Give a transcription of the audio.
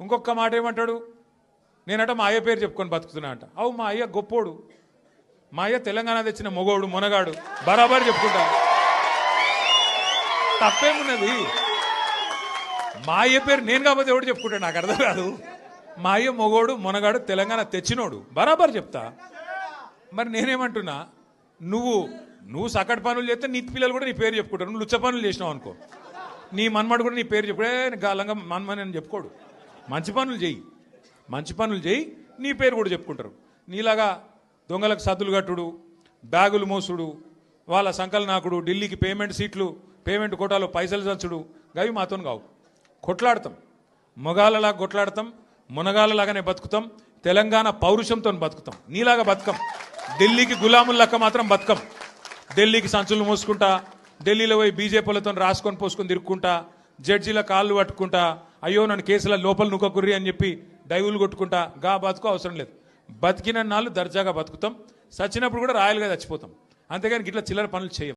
ఇంకొక మాట ఏమంటాడు, నేనట మా అయ్య పేరు చెప్పుకొని బతుకుతున్నా అంట. అవు మా అయ్య గొప్పోడు, మా అయ్య తెలంగాణ తెచ్చిన మొగోడు మునగాడు, బరాబర్ చెప్పుకుంటా. తప్పేమున్నది? మా అయ్య పేరు నేను కాకపోతే ఎవడు చెప్పుకుంటాడు, నాకు అర్థం కాదు. మా అయ్య మొగోడు మునగాడు తెలంగాణ తెచ్చినోడు, బరాబర్ చెప్తా. మరి నేనేమంటున్నా, నువ్వు సకట్ పనులు చేస్తే నీ పిల్లలు కూడా నీ పేరు చెప్పుకుంటారు. నువ్వు లుచ్చ పనులు చేసినావు అనుకో, నీ మన్మడు కూడా నీ పేరు చెప్పుడే గాలంగా మన్మని అని చెప్పుకోడు. మంచి పనులు చేయి, నీ పేరు కూడా చెప్పుకుంటారు. నీలాగా దొంగలకు సద్దులు కట్టుడు, బ్యాగులు మోసుడు, వాళ్ళ సంకలనాకుడు, ఢిల్లీకి పేమెంట్ కోటాలో పైసలు చచ్చుడు, గవి మాతో కావు. కొట్లాడతాం, మొగాళ్ళలాగా కొట్లాడతాం, మునగాళ్ళలాగానే బతుకుతాం, తెలంగాణ పౌరుషంతో బతుకుతాం. నీలాగా బతుకం, ఢిల్లీకి గులాములక్క మాత్రం బతుకం. ఢిల్లీకి సంచులు మోసుకుంటా, ఢిల్లీలో పోయి బీజేపీలతో రాసుకొని పోసుకొని తిరుక్కుంటా, జడ్జీల కాళ్ళు పట్టుకుంటా, అయ్యో నన్ను కేసుల లోపల నుక్కకుర్రి అని చెప్పి డైవులు కొట్టుకుంటా, గా బతుకు అవసరం లేదు. బతికిన నాళ్ళు దర్జాగా బతుకుతాం, చచ్చినప్పుడు కూడా రాయలుగా చచ్చిపోతాం. అంతేగాని ఇట్లా చిల్లర పనులు చేయం.